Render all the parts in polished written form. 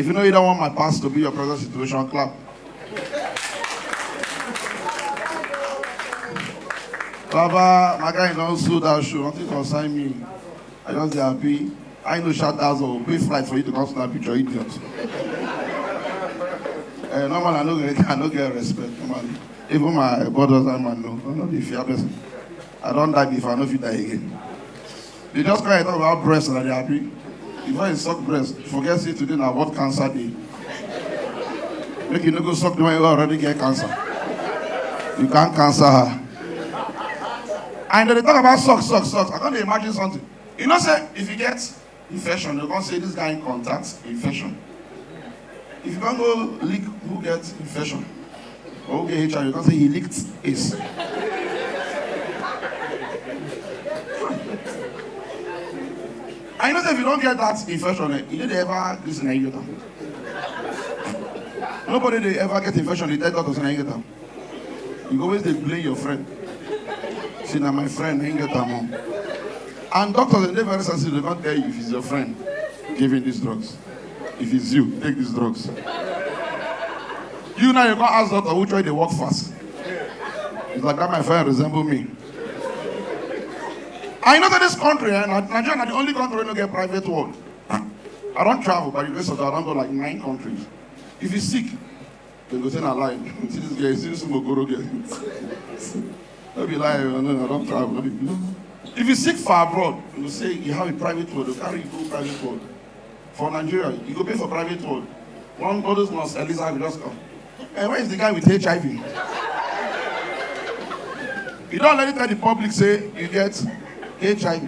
If you know you don't want my past to be your present situation, clap. Baba, my guy don't sue that show. Nothing concern me. I just happy. I know shout outs or pay flight for you to come to that picture, idiot. Normally, I don't get respect. Normally. Even my brothers and my no, I'm not the fear person. I don't die before I know if you die again. They just can't talk about breast and they're happy. Before you suck breast, forget it today now what cancer day. Make you no go suck the one you already get cancer. You can't cancer her. And then they talk about socks. I can't imagine something. You know, say, if you get infection, they're going to say this guy in contact infection. If you can't go lick who gets infection, or who get HIV, you can say he licked ace. And you know, if you don't get that infection, you didn't ever listen to NaijaComedy. Nobody they ever get infection, they tell doctors NaijaComedy. You always they blame your friend. See, now my friend NaijaComedy. And doctors, they're very sensitive. They can't tell you if it's your friend giving these drugs. If it's you, take these drugs. You now you can't ask doctor which way they work fast. It's like that my friend resemble me. I know that this country, Nigeria is the only country where you don't get private world. I don't travel, but you I don't go like 9 countries. If you're sick, they go say na lie. See this guy, see this Mogoro guy. Don't be lying, no, I don't travel. If you're sick far abroad, you say you have a private world, they'll carry you go private world. For Nigeria, you go pay for private world. One of those nurse, Elisa will just come. And where is the guy with HIV? You don't let it tell the public say you get HIV.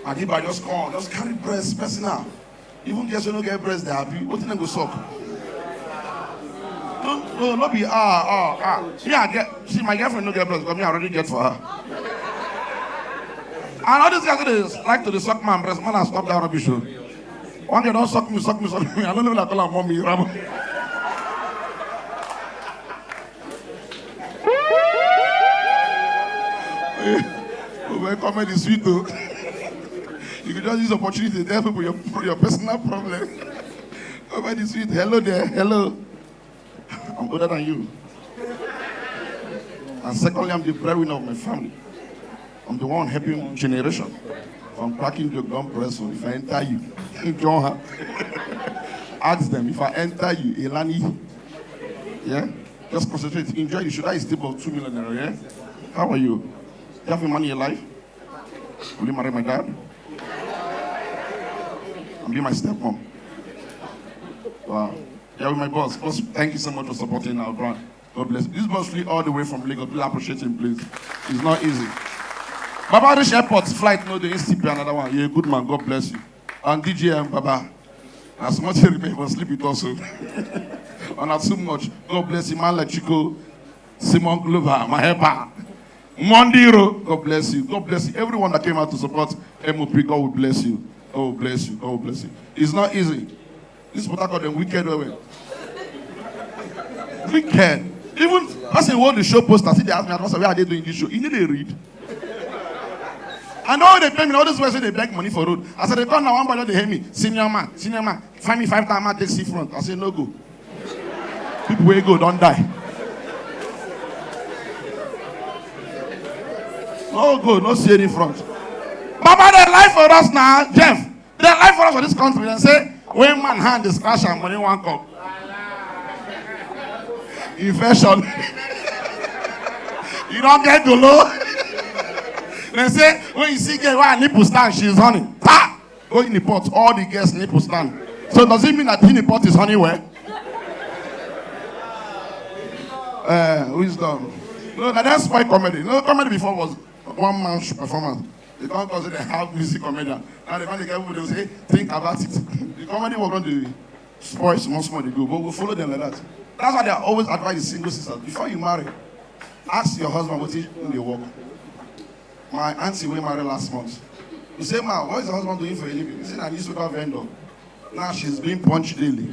And if I just come, just carry breast personal. Even guess you don't get breast, they're happy. What thing go suck? No, not be Me, I get. See, my girlfriend don't get breast because me I already get for her. And all these guys like to suck my breast. Man, I stop that rubbish. One guy don't suck me. I don't know if I call her mommy. When comedy is sweet though. You can just use the opportunity to tell people your personal problem. Comedy is sweet. Hello there, hello. I'm older than you. And secondly, I'm the breadwinner of my family. I'm the one helping generation. From cracking joke, don't press on. If I enter you, don't ask them if I enter you, Elani. Yeah? Just concentrate. Enjoy the show. That is tip of 2 million naira, yeah? How are you? You have any money in your life? Will you marry my dad? I'm being my stepmom. Wow. Yeah, with my boss. Boss, thank you so much for supporting our brand. God bless you. This boss flew all the way from Lagos. Please appreciate him, please. It's not easy. Baba reach airport, flight, no, they still another one. You're a good man, God bless you. And DJ Baba, as much as you remain, but sleep it also. And not too much. God bless you, man like Chico, Simon Glover, my helper. Mondiro, God bless you. God bless you. Everyone that came out to support M.O.P, God will bless you. God will bless you. God will bless you. It's not easy. This is what I call them wicked women. Wicked. Even as I watch the show poster, see they ask me, where are they doing this show? You need to read. And all they pay me, all these ways they beg money for road. I said, they come now, one by they hear me. Senior man, find me 5 times, take see front. I said, no go. People where go, don't die. No go, no see any front. Baba, they lie for us now, Jeff. They lie for us for this country and say, when man hand is crash and money won't come. Infection. You don't get to low. They say, when you see girl, why nipple stand, she's honey. Ta! Go in the pot, all the girls nipple stand. So does it mean that in the pot is honey where? Wisdom. No, that's why comedy. No, comedy before was one man's performance. They can't consider they have music comedian. And they can't get people, they'll say, think about it. The comedy was going to spoil small they go, but we'll follow them like that. That's why they always advise the single sisters. Before you marry, ask your husband what he do they work. My auntie we married last month. You say, ma, what is the husband doing for a living? He said, I'm a newspaper vendor. Now she's being punched daily.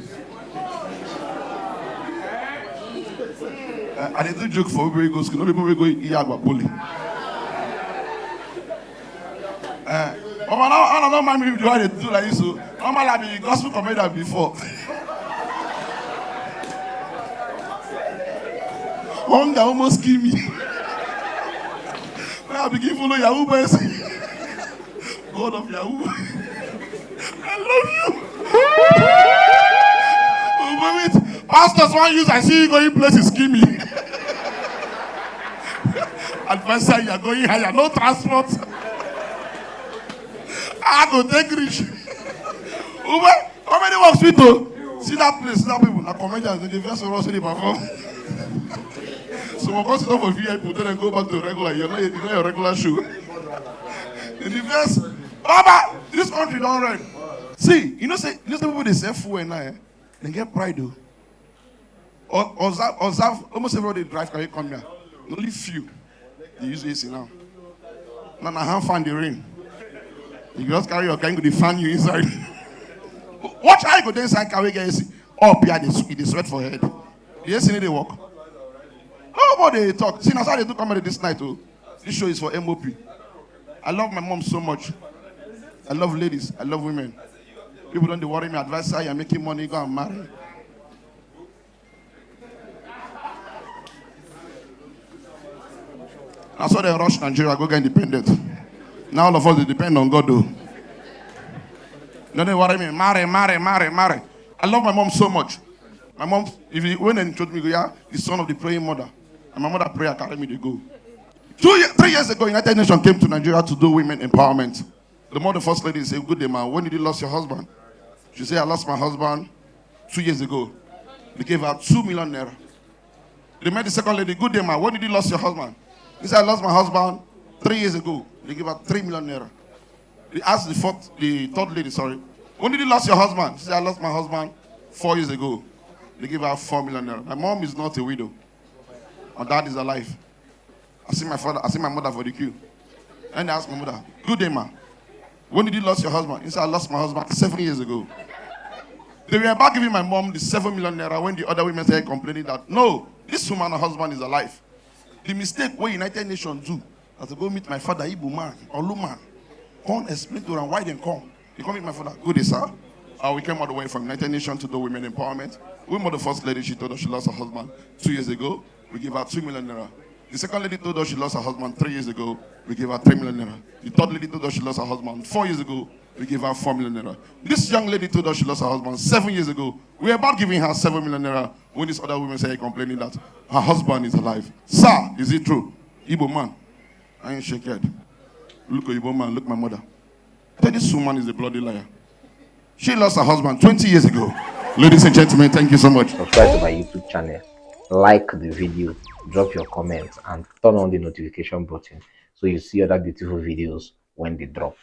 I did do joke for people who go school. No people will go Iyagba Poli. But now I don't mind me do what they do like this. So Normally, I've been a gospel comedian before. Hunger almost kill me. When I begin following Yahoo boys, God of Yahoo, I love you. Oh, wait. Pastors want use, I see you going places, kill me. Advisor, you are going higher, no transport. I have to take rich. How many works with you? See that place, see that people, the comedians, the first one they perform. So of course, it's not for VIP, then go back to regular. You're not your regular show. In the first, Baba, this country don't run. See, you know, people they say fool and I, they get pride though. Observe, almost everybody drive can come here. Only few. They use AC now. Now I have fan the rain. You just carry your car, they fan you inside. Watch how you go inside, carry get AC. Up here, they sweat for head. The AC need they walk. Nobody talk. See, that's how they do comedy this night, too. This show is for M.O.P. I love my mom so much. I love ladies. I love women. People don't worry me. Advise her, you're making money, go and marry. That's why they rush Nigeria, go get independent. Now all of us, they depend on God, though. Don't worry me. Marry. I love my mom so much. My mom, when they told me, yeah, the son of the praying mother. And my mother prayer carried me to go. 3 years ago, United Nations came to Nigeria to do women empowerment. The mother first lady said, good day, man, when did you lose your husband? She said, I lost my husband 2 years ago. They gave her 2 million naira. They met the second lady, good day, man, when did you lose your husband? He said, I lost my husband 3 years ago. They gave her 3 million naira. They asked the third lady, when did you lose your husband? She said, I lost my husband 4 years ago. They gave her 4 million naira. My mom is not a widow. My dad is alive. I see my mother for the queue. And I asked my mother, good day, ma. When did you lose your husband? He said, I lost my husband 7 years ago. They were about giving my mom the 7 million naira when the other women started complaining that, no, this woman, her husband is alive. The mistake what United Nations do, as I go meet my father, Igbo man, or Luman, come explain to them why they come. They come meet my father, good day, sir. We came all the way from United Nations to do women empowerment. We met the first lady, she told us she lost her husband 2 years ago. We gave her 2 million naira. The second lady told us she lost her husband 3 years ago. We gave her 3 million naira. The third lady told us she lost her husband 4 years ago. We gave her 4 million naira. This young lady told us she lost her husband 7 years ago. We were about giving her 7 million naira when this other woman started complaining that her husband is alive. Sir, is it true? Igbo man, I ain't shaken. Look at Igbo man, look my mother. Tell this woman is a bloody liar. She lost her husband 20 years ago. Ladies and gentlemen, thank you so much. Subscribe to my YouTube channel, like the video, drop your comments, and turn on the notification button so you see other beautiful videos when they drop.